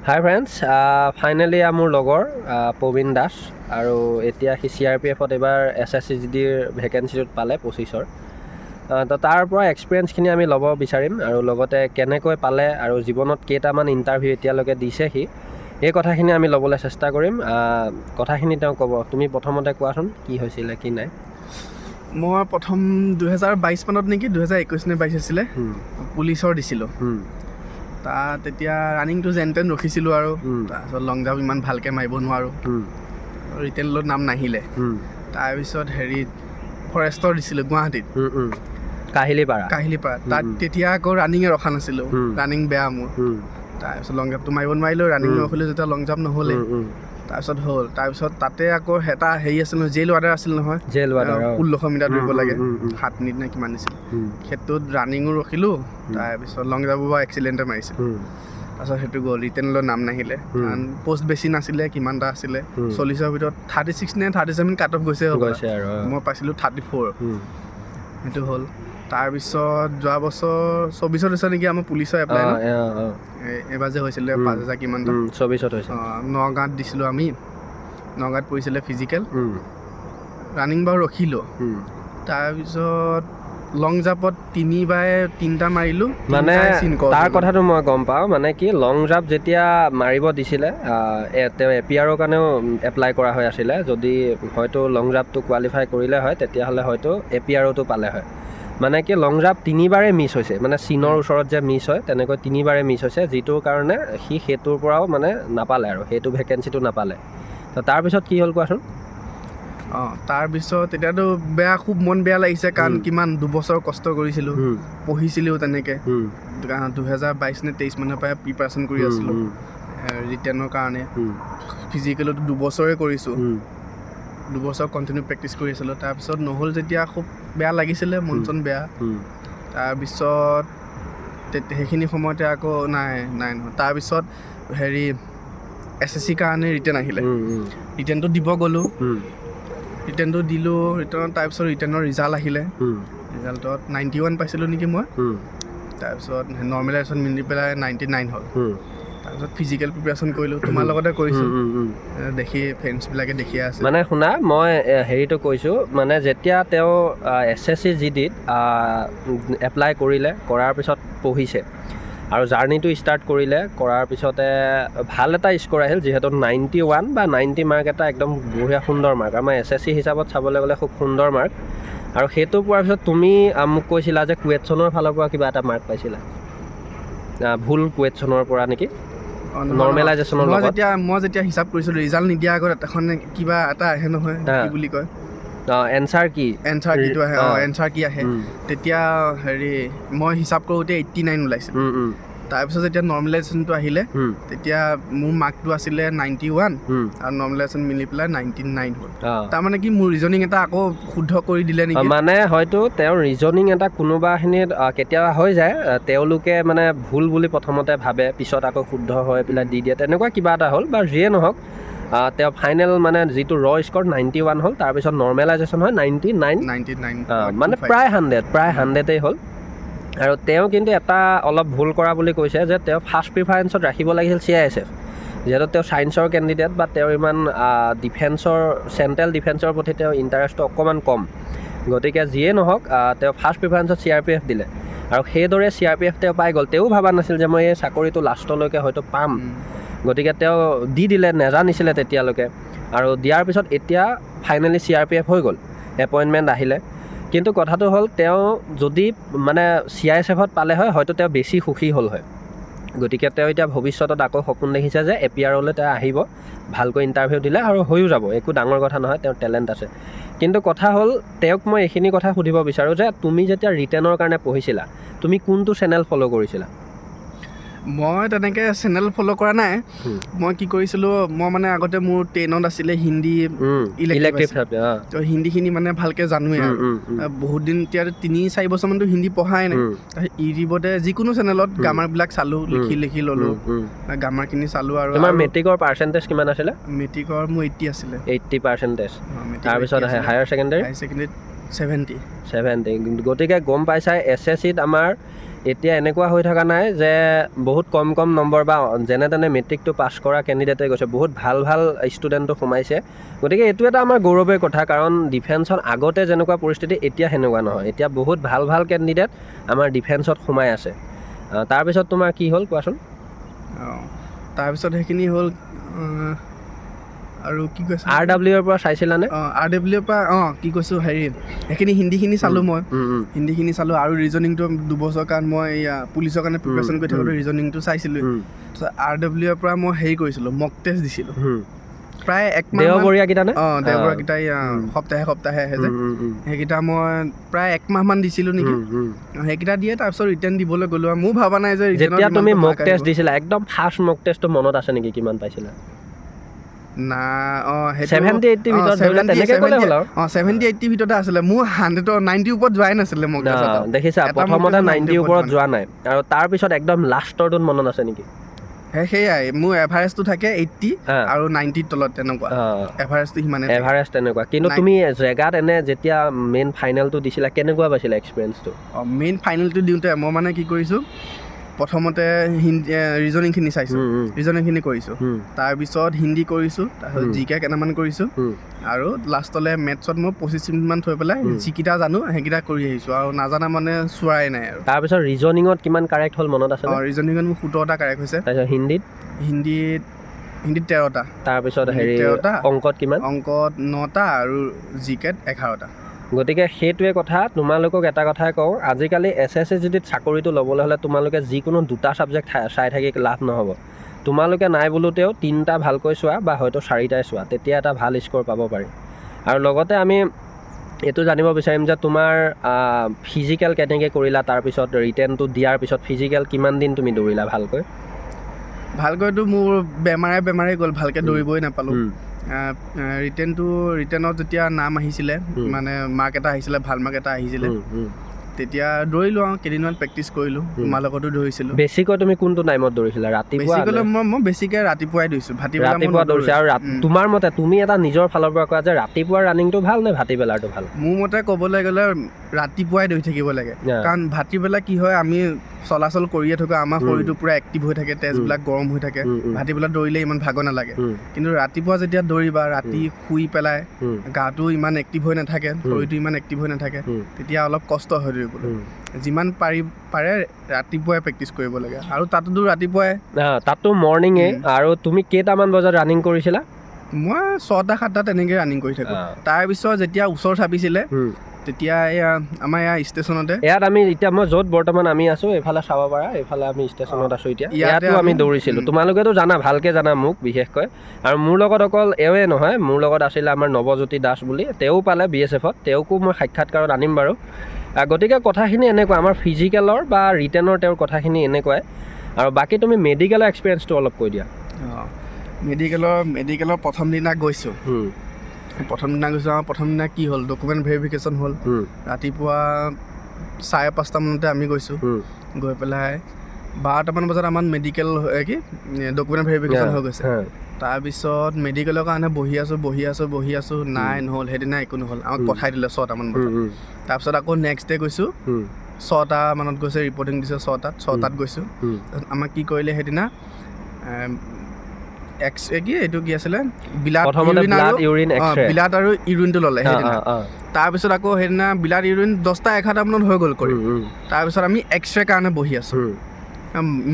হাই friends, finally মোৰ লগৰ প্ৰবীণ দাস আৰু এতিয়া সি CRPFত এইবাৰ SSCGDৰ ভেকেঞ্চিটোত পালে 25ৰ। তো তাৰ পৰা এক্সপিৰিয়েঞ্চখিনি আমি ল'ব বিচাৰিম আৰু লগতে কেনেকৈ পালে আৰু জীৱনত কেইটামান ইণ্টাৰভিউ এতিয়ালৈকে দিছে সি, এই কথাখিনি আমি ল'বলৈ চেষ্টা কৰিম। কথাখিনি তেওঁ ক'ব। তুমি প্ৰথমতে কোৱাচোন কি হৈছিলে কি নাই। মই প্ৰথম 2022 মানত নেকি 2021 নে 22 আছিলে পুলিচৰ দিছিলোঁ। তাত তেতিয়া ৰানিংটো যেন তেন ৰখিছিলোঁ আৰু তাৰপিছত লং জাম্প ইমান ভালকৈ মাৰিব নোৱাৰোঁ, ৰিটেনত নাম নাহিলে। তাৰপিছত হেৰিত ফৰেষ্টৰ দিছিলোঁ গুৱাহাটীত, কাহিলীপাৰা। তাত তেতিয়া আকৌ ৰানিঙে ৰখা নাছিলোঁ, ৰানিং বেয়া মোৰ। তাৰপিছত লং জাম্পটো মাৰিব নোৱাৰিলোঁ, ৰানিং নৰখিলোঁ যেতিয়া লং জাম্প নহ'লে। তাৰপিছত হ'ল, তাৰপিছত তাতে আকৌ এটা হেৰি আছিল নহয়, জেইল ৱাৰ্ডাৰ আছিল নহয়, 1600 মিটাৰ দৌৰিব লাগে, 7 মিনিট নে কিমান দিছিল। সেইটোত ৰানিঙো ৰখিলোঁ, তাৰপিছত লং জাম্পো বাৰু এক্সিলেণ্টে মাৰিছিলোঁ। তাৰপিছত সেইটো গ'ল, ৰিটেনলৈ নাম নাহিলে কাৰণ পষ্ট বেছি নাছিলে, কিমানটা আছিলে 40ৰ ভিতৰত 36 নে 37 কাট অফ গৈছে আৰু মই পাইছিলোঁ 34। সেইটো হ'ল। তাৰপিছত যোৱা বছৰ 24ত হৈছে নেকি আমাৰ পুলিচৰ এপ্লাই, এইবাৰ যে হৈছিলে 5000 কিমানটা 24ত হৈছে। নগাঁৱত দিছিলোঁ আমি, নগাঁৱত পৰিছিলে ফিজিকেল, ৰানিং বাৰু ৰখিলোঁ। তাৰপিছত লং জাম্পত 3x3টা মাৰিলোঁ। মানে তাৰ কথাটো মই গম পাওঁ, মানে কি লং জাম্প যেতিয়া মাৰিব দিছিলে তেওঁ APRৰ কাৰণেও এপ্লাই কৰা হৈ আছিলে। যদি হয়তো লং জাম্পটো কোৱালিফাই কৰিলে হয় তেতিয়াহ'লে হয়তো APRতো পালে হয়। মানে কি লং জাম্প 3বাৰেই মিছ হৈছে, মানে চীনৰ ওচৰত যে মিছ হয় তেনেকৈ 3বাৰেই মিছ হৈছে, যিটোৰ কাৰণে সি সেইটোৰ পৰাও মানে নাপালে আৰু সেইটো ভেকেঞ্চিটো নাপালে। তো তাৰপিছত কি হ'ল কোৱাচোন। তাৰপিছত এতিয়াতো খুব মন বেয়া লাগিছে কাৰণ কিমান 2 বছৰ কষ্ট কৰিছিলোঁ, পঢ়িছিলোঁ তেনেকৈ। 2022 নে 23 মানৰ পৰা প্ৰিপাৰেশ্যন কৰি আছিলোঁ ৰিটেনৰ কাৰণে। ফিজিকেলতো 2 বছৰে কৰিছোঁ, 2 বছৰ কণ্টিনিউ প্ৰেক্টিচ কৰি আছিলোঁ। তাৰপিছত নহ'ল যেতিয়া খুব বেয়া লাগিছিলে, মন চন বেয়া। তাৰপিছত সেইখিনি সময়তে আকৌ নাই নহয়। তাৰপিছত হেৰি SSC কাৰণে ৰিটেন আহিলে, ৰিটেনটো দিব গ'লোঁ, ৰিটেনটো দিলোঁ। তাৰপিছত ৰিটেনৰ ৰিজাল্ট আহিলে, ৰিজাল্টত 91 পাইছিলোঁ নেকি মই। তাৰপিছত নৰ্মেলাইজেশ্যন মিলি পেলাই 99 হ'ল। তাৰপিছত ফিজিকেল প্ৰিপাৰেশ্যন কৰিলোঁ, তোমাৰ লগতে কৰিছোঁ, দেখি ফ্ৰেণ্ডছবিলাকে দেখিয়ে আছে। মানে শুনা, মই হেৰিটো কৈছোঁ, মানে যেতিয়া তেওঁ SSCGDত এপ্লাই কৰিলে, কৰাৰ পিছত পঢ়িছে আৰু জাৰ্ণিটো ষ্টাৰ্ট কৰিলে, কৰাৰ পিছতে ভাল এটা স্ক'ৰ আহিল, যিহেতু 91 বা 90 মাৰ্ক এটা একদম বঢ়িয়া সুন্দৰ মাৰ্ক, আমাৰ SSC হিচাপত চাবলৈ গ'লে খুব সুন্দৰ মাৰ্ক। আৰু সেইটো পোৱাৰ পিছত তুমি মোক কৈছিলা যে কুৱেশ্যনৰ ফালৰ পৰা কিবা এটা মাৰ্ক পাইছিলা, ভুল কুৱেশ্যনৰ পৰা নেকি, নৰ্মেলাইজেশ্যনৰ লগত। মই যেতিয়া হিচাপ কৰিছিলোঁ, ৰিজাল্ট নিদিয়া আগত এখন কিবা এটা আহে নহয়, কি বুলি কয়, এনচাৰ কি আহে, এনচাৰ কি আহে, তেতিয়া হেৰি মই হিচাপ কৰোঁতে 89 ওলাইছিল। তাৰপিছত যেতিয়া নৰ্মেলাইজেশ্যনটো আহিলে তেতিয়া মোৰ মাৰ্কটো আছিলে 91 আৰু নৰ্মেলাইজেশ্যন মিলি পেলাই 99 হ'ল। তাৰমানে কি মোৰ ৰিজনিং এটা আকৌ শুদ্ধ কৰি দিলে নেকি, মানে হয়তো তেওঁৰ ৰিজনিং এটা কোনোবাখিনিত কেতিয়াবা হৈ যায়, তেওঁলোকে মানে ভুল বুলি প্ৰথমতে ভাবে, পিছত আকৌ শুদ্ধ হৈ পেলাই দি দিয়ে, তেনেকুৱা কিবা এটা হ'ল। বা যিয়ে নহওক, তেওঁ ফাইনেল মানে যিটো স্ক'ৰ 91 হ'ল, তাৰপিছত নৰ্মেলাইজেশ্যন হয় 99, মানে প্ৰায় 100ই হ'ল। আৰু তেওঁ কিন্তু এটা অলপ ভুল কৰা বুলি কৈছে যে তেওঁ ফাৰ্ষ্ট প্ৰিফাৰেঞ্চত ৰাখিব লাগিছিল CISF, যিহেতু তেওঁ ছায়েন্সৰ কেণ্ডিডেট বা তেওঁৰ ইমান চেণ্ট্ৰেল ডিফেন্সৰ প্ৰতি তেওঁৰ ইণ্টাৰেষ্টটো অকণমান কম। গতিকে যিয়ে নহওক, তেওঁ ফাৰ্ষ্ট প্ৰিফাৰেঞ্চত CRPF দিলে আৰু সেইদৰে CRPF তেওঁ পাই গ'ল। তেওঁ ভাবা নাছিল যে মই এই চাকৰিটো লাষ্টলৈকে হয়তো পাম, গতিকে তেওঁ দিলে, নেজানিছিলে তেতিয়ালৈকে। আৰু দিয়াৰ পিছত এতিয়া ফাইনেলি CRPF হৈ গ'ল, এপইণ্টমেণ্ট আহিলে। কিন্তু কথাটো হ'ল, তেওঁ যদি মানে CISFত পালে হয়, হয়তো তেওঁ বেছি সুখী হ'ল হয়। গতিকে তেওঁ এতিয়া ভৱিষ্যতত আকৌ সপোন দেখিছে যে APRলৈ তেওঁ আহিব, ভালকৈ ইণ্টাৰভিউ দিলে আৰু হৈও যাব, একো ডাঙৰ কথা নহয়, তেওঁৰ টেলেণ্ট আছে। কিন্তু কথা হ'ল, তেওঁক মই এইখিনি কথা সুধিব বিচাৰোঁ যে তুমি যেতিয়া ৰিটেনৰ কাৰণে পঢ়িছিলা, তুমি কোনটো চেনেল ফ'ল' কৰিছিলা? মই তেনেকৈ চেনেল ফ'ল' কৰা নাই। মই কি কৰিছিলোঁ, মই মানে আগতে মোৰ 10ত আছিলে হিন্দী ইলেক্টিভ, তো হিন্দীখিনি মানে ভালকৈ জানোৱেই আৰু বহুত দিন, এতিয়া 3-4 বছৰমানতো হিন্দী পঢ়াই নাই। ইউটিউবতে যিকোনো চেনেলত গ্ৰামাৰবিলাক চালোঁ, লিখি ল'লোঁ, গ্ৰামাৰখিনি চালোঁ। আৰু তোমাৰ মেট্ৰিকৰ পাৰ্চেণ্টেজ কিমান আছিলে? মেট্ৰিকৰ মোৰ 80 আছিলে। 80%। তাৰপিছত হায়াৰ ছেকেণ্ডেৰী 70। গতিকে গম পাইছা, SSCত আমাৰ এতিয়া এনেকুৱা হৈ থকা নাই যে বহুত কম নম্বৰ বা যেনে তেনে মেট্ৰিকটো পাছ কৰা কেণ্ডিডেটে গৈছে, বহুত ভাল ষ্টুডেণ্টটো সোমাইছে। গতিকে এইটো এটা আমাৰ গৌৰৱৰ কথা, কাৰণ ডিফেন্সত আগতে যেনেকুৱা পৰিস্থিতি এতিয়া সেনেকুৱা নহয়। এতিয়া বহুত ভাল কেণ্ডিডেট আমাৰ ডিফেন্সত সোমাই আছে। তাৰপিছত তোমাৰ কি হ'ল কোৱাচোন? তাৰপিছত সেইখিনি হ'ল আৰু কি কৈছে RWৰ পৰা চাইছিলানে? RWৰ পৰা কি কৈছোঁ হেৰি সেইখিনি হিন্দীখিনি চালোঁ মই। হিন্দীখিনি চালোঁ আৰু ৰিজনিংটো 2 বছৰ কাৰণ মই পুলিচৰ কাৰণে প্ৰিপেৰেশ্যন কৰি থাকোঁতে ৰিজনিংটো চাইছিলোঁ। তাৰপিছত RWৰ পৰা মই হেৰি কৰিছিলোঁ, মক টেষ্ট দিছিলোঁ। প্ৰায় 1 মাহ দেওবৰীয়াকেইটা নে? দেওবৰীয়াকেইটা সপ্তাহে আহে যে সেইকেইটা মই প্ৰায় 1 মাহমান দিছিলোঁ নেকি। সেইকেইটা দিয়ে তাৰপিছত ৰিটাৰ্ণ দিবলৈ গ'লোঁ আৰু মোৰ ভবা নাই যে যেতিয়া তুমি মক টেষ্ট দিছিলা একদম ফাৰ্ষ্ট মক টেষ্টটো মনত আছে নেকি? কিমান পাইছিলা? না 70-80 ভিতৰত ধৰিলে তেনেকৈ ক'লে হ'ল আৰু 70-80 ভিতৰতে আছিলে। মোৰ 190 ওপৰত যোৱাই নাছিলে মক টেষ্টত। দেখিছা, প্ৰথমতে 90 ওপৰত যোৱা নাই আৰু তাৰপিছত একদম লাষ্টৰটোত মনত আছে নেকি? সেয়াই মোৰ এভাৰেজটো থাকে 80 আৰু 90ৰ তলত তেনেকুৱা। এভাৰেজটো সিমানে এভাৰেজ তেনেকুৱা। কিন্তু তুমি জেগাত এনে যেতিয়া মেইন ফাইনেলটো দিছিলা কেনেকুৱা পাইছিলা এক্সপিৰিয়েঞ্চটো? মেইন ফাইনেলটো দিওঁতে মই মানে কি কৰিছোঁ, প্ৰথমতে ৰিজনিংখিনি চাইছোঁ, ৰিজনিংখিনি কৰিছোঁ। তাৰপিছত হিন্দী কৰিছোঁ, তাৰপিছত জিকে কেইটামান কৰিছোঁ আৰু লাষ্টলৈ মেথছত মই 25 মিনিটমান থৈ পেলাই যিকেইটা জানো সেইকেইটা কৰি আহিছোঁ আৰু নাজানা মানে চোৱাই নাই আৰু। তাৰপিছত ৰিজনিঙত কিমান কাৰেক্ট হ'ল মনত আছে? ৰিজনিঙত মোৰ 17টা কাৰেক্ট হৈছে। তাৰপিছত হিন্দীত 13টা। তাৰপিছত হেৰি অংকত কিমান? অংকত 9টা আৰু জিকেত 11টা। গতিকে সেইটোৱে কথা। তোমালোকক এটা কথাই কওঁ, আজিকালি SSC চাকৰিটো ল'বলৈ হ'লে তোমালোকে যিকোনো 2টা ছাবজেক্ট চাই থাকি লাভ নহ'ব। তোমালোকে নাই বোলোতেও 3টা ভালকৈ চোৱা বা হয়তো 4টাই চোৱা, তেতিয়া এটা ভাল স্ক'ৰ পাব পাৰি। আৰু লগতে আমি এইটো জানিব বিচাৰিম যে তোমাৰ ফিজিকেল কেনেকৈ কৰিলা, তাৰপিছত ৰিটেনটো দিয়াৰ পিছত ফিজিকেল কিমান দিন তুমি দৌৰিলা ভালকৈতো মোৰ বেমাৰে গ'ল, ভালকৈ দৌৰিবই নাপালোঁ। ৰিটেনত যেতিয়া নাম আহিছিলে, মানে মাৰ্ক এটা আহিছিলে, ভাল মাৰ্ক এটা আহিছিলে, তেতিয়া দৌৰিলোঁ আৰু কেইদিনমান প্ৰেক্টিচ কৰিলোঁ। তোমাৰ লগতো দৌৰিছিলোঁ। বেছিকৈ তুমি কোনটো টাইমত দৌৰিছিলা? ৰাতিপুৱা? মই বেছিকৈ ৰাতিপুৱাই দৌৰিছোঁ। ৰাতিপুৱা দৌৰিছা। আৰু তোমাৰ মতে তুমি এটা নিজৰ ফালৰ পৰা কোৱা যে ৰাতিপুৱা ৰানিংটো ভাল নে ভাটিবেলাটো ভাল? মোৰ মতে ক'বলৈ গ'লে ৰাতিপুৱাই দৌৰি থাকিব লাগে, কাৰণ ভাটিবেলা কি হয়, আমি চলাচল কৰিয়ে থাকোঁ, আমাৰ শৰীৰটো পূৰা এক্টিভ হৈ থাকে, তেজবিলাক গৰম হৈ থাকে। ভাটিবেলা দৌৰিলে ইমান ভাগৰ নালাগে। কিন্তু ৰাতিপুৱা যেতিয়া দৌৰিবা, ৰাতি শুই পেলাই গাটো ইমান এক্টিভ হৈ নাথাকে, শৰীৰটো ইমান এক্টিভ হৈ নাথাকে, তেতিয়া অলপ কষ্ট হয় দৌৰিবলৈ। যিমান পাৰে ৰাতিপুৱাই প্ৰেক্টিচ কৰিব লাগে। আৰু তাতো ৰাতিপুৱাই, তাতো মৰ্ণিঙে। আৰু তুমি কেইটামান বজাত ৰানিং কৰিছিলা? মই 6টা-7টা তেনেকৈ ৰানিং কৰি থাকোঁ। তাৰপিছত যেতিয়া ওচৰ চাপিছিলে, তেতিয়া আমাৰ ষ্টেচনতে, মই য'ত বৰ্তমান আমি আছোঁ এইফালে চাব পাৰা, এইফালে আমি ষ্টেচনত আছোঁ এতিয়া। ইয়াতো আমি দৌৰিছিলোঁ। তোমালোকেতো জানা, ভালকৈ জানা মোক বিশেষকৈ। আৰু মোৰ লগত অকল এওঁৱে নহয়, মোৰ লগত আছিলে আমাৰ নৱজ্যোতি দাস বুলি, তেওঁ পালে BSFত, তেওঁকো মই সাক্ষাৎকাৰত আনিম বাৰু। গতিকে কথাখিনি এনেকুৱা, আমাৰ ফিজিকেলৰ বা ৰিটেনৰ তেওঁৰ কথাখিনি এনেকুৱাই। আৰু বাকী তুমি মেডিকেলৰ এক্সপিৰিয়েঞ্চটো অলপ কৈ দিয়া। মেডিকেলৰ প্ৰথম দিনা গৈছোঁ। প্ৰথম দিনা কি হ'ল, ডকুমেণ্ট ভেৰিফিকেশ্যন হ'ল। ৰাতিপুৱা 5:30 মানতে আমি গৈছোঁ। গৈ পেলাই 12টামান বজাত আমাৰ মেডিকেল ডকুমেণ্ট ভেৰিফিকেশ্যন হৈ গৈছে। তাৰপিছত মেডিকেলৰ কাৰণে বহি আছোঁ, নাই নহ'ল, সেইদিনা একো নহ'ল, আমাক পঠাই দিলে 6টামান বজাত। তাৰপিছত আকৌ নেক্সট ডে গৈছোঁ, 6টা মানত গৈছে, ৰিপৰ্টিং দিছে 6টাত গৈছোঁ। আমাক কি কৰিলে সেইদিনা, এইটো কি আছিলে, বিলাত আৰু ইউৰিনটো ল'লে সেইদিনা। তাৰপিছত আকৌ সেইদিনা বিলাত ইউৰিন 10টা-11টা মানত হৈ গ'ল কৰি। তাৰপিছত আমি এক্সৰে কাৰণে বহি আছোঁ।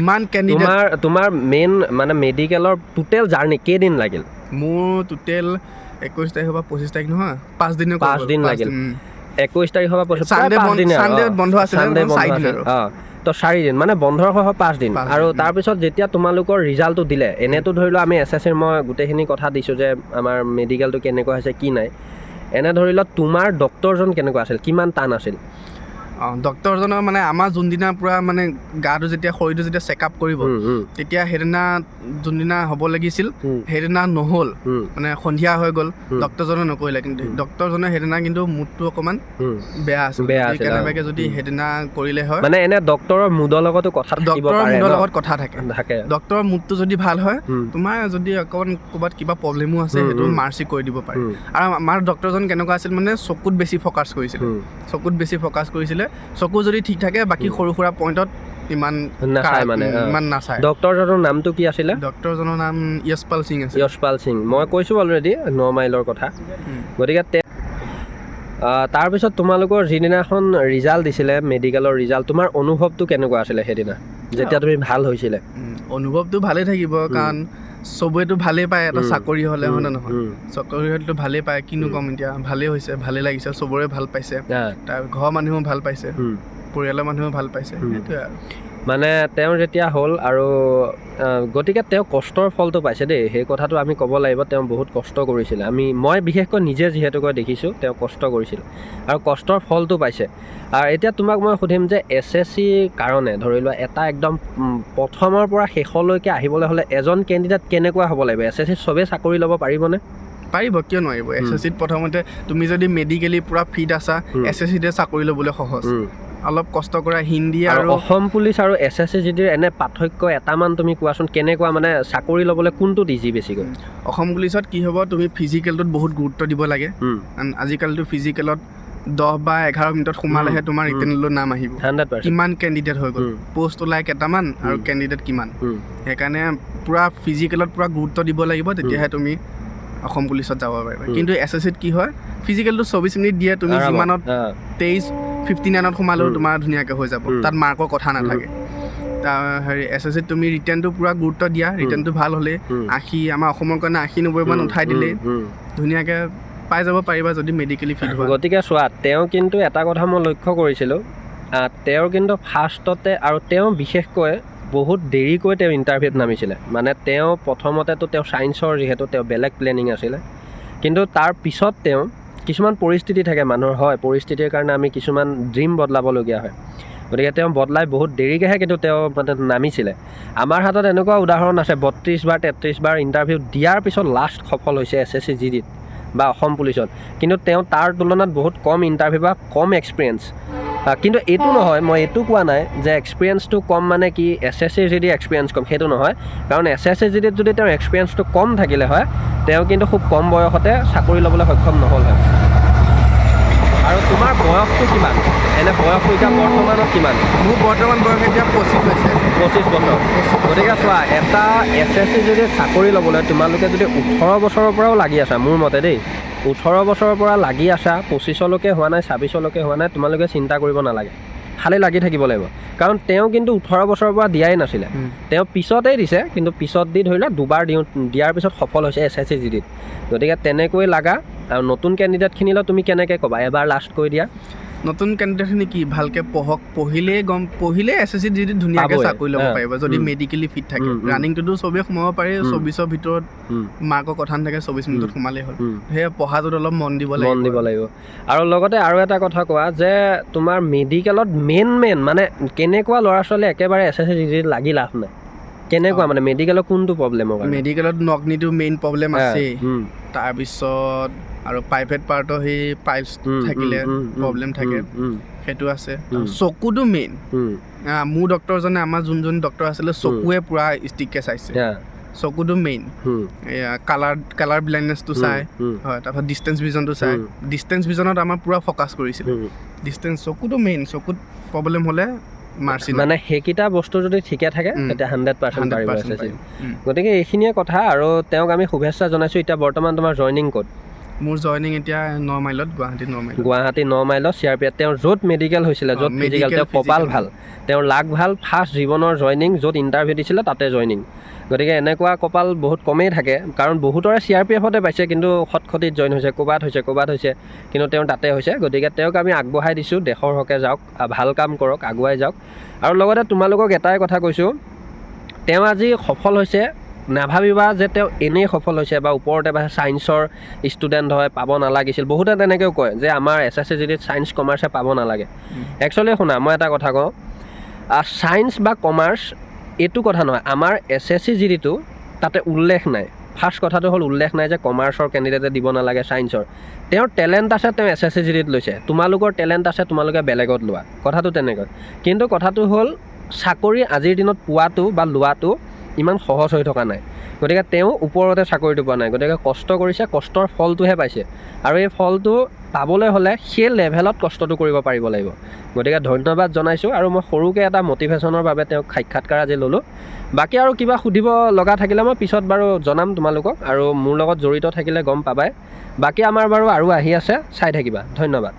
ইমান কেণ্ডিডেট। তোমাৰ মেইন মানে মেডিকেলৰ টোটেল জাৰ্ণি কেইদিন লাগিল? মোৰ টোটেল 21 তাৰিখৰ পৰা 25 তাৰিখ নহয়, 5 দিন লাগিল। 21 তাৰিখৰ পৰা 25 চানডে বন্ধ আছিলে, 4 দিন আৰু। তো 4 দিন মানে বন্ধৰ সহ 5 দিন। আৰু তাৰপিছত যেতিয়া তোমালোকৰ ৰিজাল্টটো দিলে, এনেতো ধৰি লোৱা আমি SSCৰ মই গোটেইখিনি কথা দিছোঁ যে আমাৰ মেডিকেলটো কেনেকুৱা হৈছে কি নাই, এনে ধৰি লওক তোমাৰ ডক্টৰজন কেনেকুৱা আছিল, কিমান টান আছিল? ডক্টৰজনৰ মানে আমাৰ যোনদিনা পূৰা মানে গাটো যেতিয়া শৰীৰটো যেতিয়া চেকআপ কৰিব, তেতিয়া সেইদিনা যোনদিনা হ'ব লাগিছিল সেইদিনা নহ'ল, মানে সন্ধিয়া হৈ গ'ল, ডক্টৰজনে নকৰিলে। কিন্তু ডক্টৰজনে সেইদিনা কিন্তু মুডটো অকণমান বেয়া আছিল। কেনেবাকৈ যদি সেইদিনা কৰিলে হয়, মানে এনে ডক্টৰৰ মুডৰ লগতো কথা থাকিব পাৰে, ডক্টৰৰ মুডৰ লগত কথা থাকে। ডক্টৰৰ মুডটো যদি ভাল হয়, তোমাৰ যদি অকণমান ক'ৰবাত কিবা প্ৰব্লেমো আছে, সেইটো মাৰ্চি কৰি দিব পাৰে। আৰু আমাৰ ডক্টৰজন কেনেকুৱা আছিল, মানে চকুত বেছি ফ'কাছ কৰিছিলে। চকু যদি ঠিক থাকে বাকী সৰু সুৰা পইণ্টত ইমান নাচায় মানে ইমান নাচায়। ডক্টৰজনৰ নামটো কি আছিলে? ডক্টৰজনৰ নাম য়শপাল সিং আছে। য়শপাল সিং, মই কৈছোঁ অলৰেডি 9 মাইলৰ কথা। গতিকে তাৰপিছত তোমালোকৰ যিদিনাখন ৰিজাল্ট দিছিলে মেডিকেলৰ ৰিজাল্ট, তোমাৰ অনুভৱটো কেনেকুৱা আছিলে সেইদিনা যেতিয়া তুমি ভাল হৈছিলে? অনুভৱটো ভালেই থাকিব, কাৰণ চবেইতো ভালেই পায় এটা চাকৰি হ'লে, হয় নে নহয়? চাকৰি হ'লেতো ভালেই পায়, কিনো ক'ম এতিয়া, ভালেই হৈছে, ভালেই লাগিছে, চবৰে ভাল পাইছে, তাৰ ঘৰৰ মানুহো ভাল পাইছে, পৰিয়ালৰ মানুহো ভাল পাইছে, সেইটোৱে আৰু। মানে তেওঁ যেতিয়া হ'ল আৰু গতিকে তেওঁ কষ্টৰ ফলটো পাইছে দেই, সেই কথাটো আমি ক'ব লাগিব। তেওঁ বহুত কষ্ট কৰিছিলে, মই বিশেষকৈ নিজে যিহেতুকৈ দেখিছোঁ তেওঁ কষ্ট কৰিছিল আৰু কষ্টৰ ফলটো পাইছে। আৰু এতিয়া তোমাক মই সুধিম যে SSCৰ কাৰণে ধৰি লোৱা এটা একদম প্ৰথমৰ পৰা শেষলৈকে আহিবলৈ হ'লে এজন কেণ্ডিডেট কেনেকুৱা হ'ব লাগিব? SSCত চবেই চাকৰি ল'ব পাৰিবনে? পাৰিব, কিয় নোৱাৰিব? SSCত প্ৰথমতে তুমি যদি মেডিকেলি পূৰা ফিট আছা, SSCতে চাকৰি ল'বলৈ সহজ। অলপ কষ্ট কৰা, হিন্দী আৰু অসম পুলিচ আৰু SSC GDৰ এনে পাৰ্থক্য এটামান তুমি কোৱাচোন, কেনেকুৱা মানে চাকৰি ল'বলৈ কোনটো ইজি বেছিকৈ? অসম পুলিচত কি হ'ব, তুমি ফিজিকেলটোত বহুত গুৰুত্ব দিব লাগে। আজিকালিতো ফিজিকেলত 10 বা 11 মিনিটত সোমালেহে তোমাৰ ৰিটেনলৈ নাম আহিব। 100%। কিমান কেণ্ডিডেট হৈ গ'ল, পোষ্ট ওলাই কেইটামান আৰু কেণ্ডিডেট কিমান, সেইকাৰণে পূৰা ফিজিকেলত পূৰা গুৰুত্ব দিব লাগিব, তেতিয়াহে তুমি অসম পুলিচত যাব পাৰিবা। কিন্তু SSCত কি হয়, ফিজিকেলটো 24 মিনিট দিয়ে, তুমি যিমানত 23:59 সোমালেও তোমাৰ ধুনীয়াকৈ হৈ যাব, তাত মাৰ্কৰ কথা নাথাকে। SSCত তুমি ৰিটেনটো পূৰা গুৰুত্ব দিয়া, ৰিটেনটো ভাল হ'লে 80, আমাৰ অসমৰ কাৰণে 80-90 মান উঠাই দিলে ধুনীয়াকৈ পাই যাব পাৰিবা যদি মেডিকেলি ফিট হয়। গতিকে চোৱা, তেওঁ কিন্তু এটা কথা মই লক্ষ্য কৰিছিলোঁ, তেওঁৰ কিন্তু ফাৰ্ষ্টতে আৰু তেওঁ বিশেষকৈ বহুত দেৰিকৈ তেওঁ ইণ্টাৰভিউত নামিছিলে। মানে তেওঁ প্ৰথমতেতো তেওঁ ছায়েন্সৰ যিহেতু তেওঁ বেলেগ প্লেনিং আছিলে, কিন্তু তাৰ পিছত তেওঁ কিছুমান পৰিস্থিতি থাকে মানুহৰ, হয়, পৰিস্থিতিৰ কাৰণে আমি কিছুমান ড্ৰিম বদলাবলগীয়া হয়। গতিকে তেওঁ বদলাই বহুত দেৰিকৈহে কিন্তু তেওঁ মানে নামিছিলে। আমাৰ হাতত এনেকুৱা উদাহৰণ আছে 32 বাৰ 33 বাৰ ইণ্টাৰভিউ দিয়াৰ পিছত লাষ্ট সফল হৈছে SSC GDত বা অসম পুলিচত, কিন্তু তেওঁ তাৰ তুলনাত বহুত কম ইণ্টাৰভিউ বা কম এক্সপিৰিয়েঞ্চ। কিন্তু এইটো নহয়, মই এইটো কোৱা নাই যে এক্সপিৰিয়েঞ্চটো কম মানে কি SSC GD এক্সপিৰিয়েঞ্চ কম, সেইটো নহয়। কাৰণ SSC GDত যদি তেওঁৰ এক্সপিৰিয়েঞ্চটো কম থাকিলে হয়, তেওঁ কিন্তু খুব কম বয়সতে চাকৰি ল'বলৈ সক্ষম নহ'ল হয়। আৰু তোমাৰ বয়সটো কিমান? এনে বয়সটো এতিয়া বৰ্তমানত কিমান? মোৰ বৰ্তমান বয়স এতিয়া 25 হৈছে। 25 বছৰ। গতিকে চোৱা, এটা SSC যদি চাকৰি ল'বলৈ তোমালোকে যদি 18 বছৰৰ পৰাও লাগি আছা, মোৰ মতে দেই, 18 বছৰৰ পৰা লাগি আছা, 25লৈকে হোৱা নাই, 26লৈকে হোৱা নাই, তোমালোকে চিন্তা কৰিব নালাগে, খালি লাগি থাকিব লাগিব। কাৰণ তেওঁ কিন্তু 18 বছৰৰ পৰা দিয়াই নাছিলে, তেওঁ পিছতেই দিছে, কিন্তু পিছত দি ধৰি লোৱা দুবাৰ দিয়াৰ পিছত সফল হৈছে SSC GDত। গতিকে তেনেকৈ লাগা। আৰু নতুন কেণ্ডিডেটখিনিলৈ তুমি কেনেকৈ ক'বা, এবাৰ লাষ্ট কৈ দিয়া? নতুন কেণ্ডিডেটখিনি কি ভালকৈ পঢ়ক, পঢ়িলে SSC GDত ধুনীয়াকৈ চাকৰি ল'ব পাৰিব যদি মেডিকেলি ফিট থাকে। ৰানিংটোতো চবেই সোমাব পাৰে, 24ৰ ভিতৰত মাৰ্কৰ কথা নাথাকে, 24 মিনিটত সোমালেই হ'ল। সেয়ে পঢ়াটোত অলপ মন দিব লাগিব। আৰু লগতে আৰু এটা কথা কোৱা যে তোমাৰ মেডিকেলত মেইন মানে কেনেকুৱা ল'ৰা ছোৱালী একেবাৰে SSC GDত লাগি লাভ নাই, কেনেকুৱা মানে মেডিকেলৰ কোনটো প্ৰব্লেমৰ কাৰণে? মেডিকেলত নগ্নিটো মেইন প্ৰব্লেম আছে, তাৰপিছত আৰু প্ৰাইভেট পাৰ্টৰ সেই পাইলছ থাকিলে প্ৰব্লেম থাকে, সেইটো আছে। চকুটো মেইন। মোৰ ডক্টৰজনে, আমাৰ যোনজন ডক্টৰ আছিলে, চকুৱে পূৰা ষ্টিককৈ চাইছে, চকুটো মেইন। কালাৰ ব্লাইণ্ডনেছটো চাই, হয়, তাৰপিছত ডিষ্টেঞ্চ ভিজনটো চাই, ডিষ্টেঞ্চ ভিজনত আমাৰ পূৰা ফ'কাছ কৰিছিলে। চকুটো মেইন, চকুত প্ৰব্লেম হ'লে মানে সেইকেইটা বস্তু যদি ঠিকে থাকে তেতিয়া 100% পাৰিব SSC। গতিকে এইখিনিয়ে কথা, আৰু তেওঁক আমি শুভেচ্ছা জনাইছোঁ। এতিয়া বৰ্তমান তোমাৰ জইনিং ক'ত? মোৰ জইনিং এতিয়া 9 মাইলত, গুৱাহাটী 9 মাইলত CRPF। তেওঁৰ য'ত মেডিকেল হৈছিলে, য'ত ফিজিকেল, তেওঁ কপাল ভাল, তেওঁৰ লাক ভাল, ফাৰ্ষ্ট জীৱনৰ জইনিং, য'ত ইণ্টাৰভিউ দিছিলে তাতে জইনিং। গতিকে এনেকুৱা কপাল বহুত কমেই থাকে, কাৰণ বহুতৰে CRPFতে পাইছে, কিন্তু খটখটিত জইন হৈছে, ক'ৰবাত হৈছে, কিন্তু তেওঁ তাতে হৈছে। গতিকে তেওঁক আমি আগবঢ়াই দিছোঁ, দেশৰ হকে যাওক, ভাল কাম কৰক, আগুৱাই যাওক। আৰু লগতে তোমালোকক এটাই কথা কৈছোঁ, তেওঁ আজি সফল হৈছে, নাভাবিবা যে তেওঁ এনেই সফল হৈছে বা ওপৰতে বা ছায়েন্সৰ ষ্টুডেণ্ট হয়, পাব নালাগিছিল। বহুতে তেনেকৈও কয় যে আমাৰ SSC GDত ছায়েন্স কমাৰ্চে পাব নালাগে। একচুৱেলি শুনা, মই এটা কথা কওঁ, ছায়েন্স বা কমাৰ্চ এইটো কথা নহয়, আমাৰ SSC GDটো তাতে উল্লেখ নাই। ফাৰ্ষ্ট কথাটো হ'ল উল্লেখ নাই যে কমাৰ্চৰ কেণ্ডিডেটে দিব নালাগে ছায়েন্সৰ। তেওঁৰ টেলেণ্ট আছে, তেওঁ SSC GDত লৈছে, তোমালোকৰ টেলেণ্ট আছে, তোমালোকে বেলেগত লোৱা, কথাটো তেনেকৈ। কিন্তু কথাটো হ'ল চাকৰি আজিৰ দিনত পোৱাটো বা লোৱাটো ইমান সহজ হৈ থকা নাই। গতিকে তেওঁ ওপৰতে চাকৰিটো পোৱা নাই, গতিকে কষ্ট কৰিছে, কষ্টৰ ফলটোহে পাইছে। আৰু এই ফলটো পাবলৈ হ'লে সেই লেভেলত কষ্টটো কৰিব পাৰিব লাগিব। গতিকে ধন্যবাদ জনাইছোঁ আৰু মই সৰুকৈ এটা মটিভেশ্যনৰ বাবে তেওঁক সাক্ষাৎকাৰ আজি ল'লোঁ। বাকী আৰু কিবা সুধিব লগা থাকিলে মই পিছত বাৰু জনাম তোমালোকক, আৰু মোৰ লগত জড়িত থাকিলে গম পাবাই। বাকী আমাৰ বাৰু আৰু আহি আছে, চাই থাকিবা। ধন্যবাদ।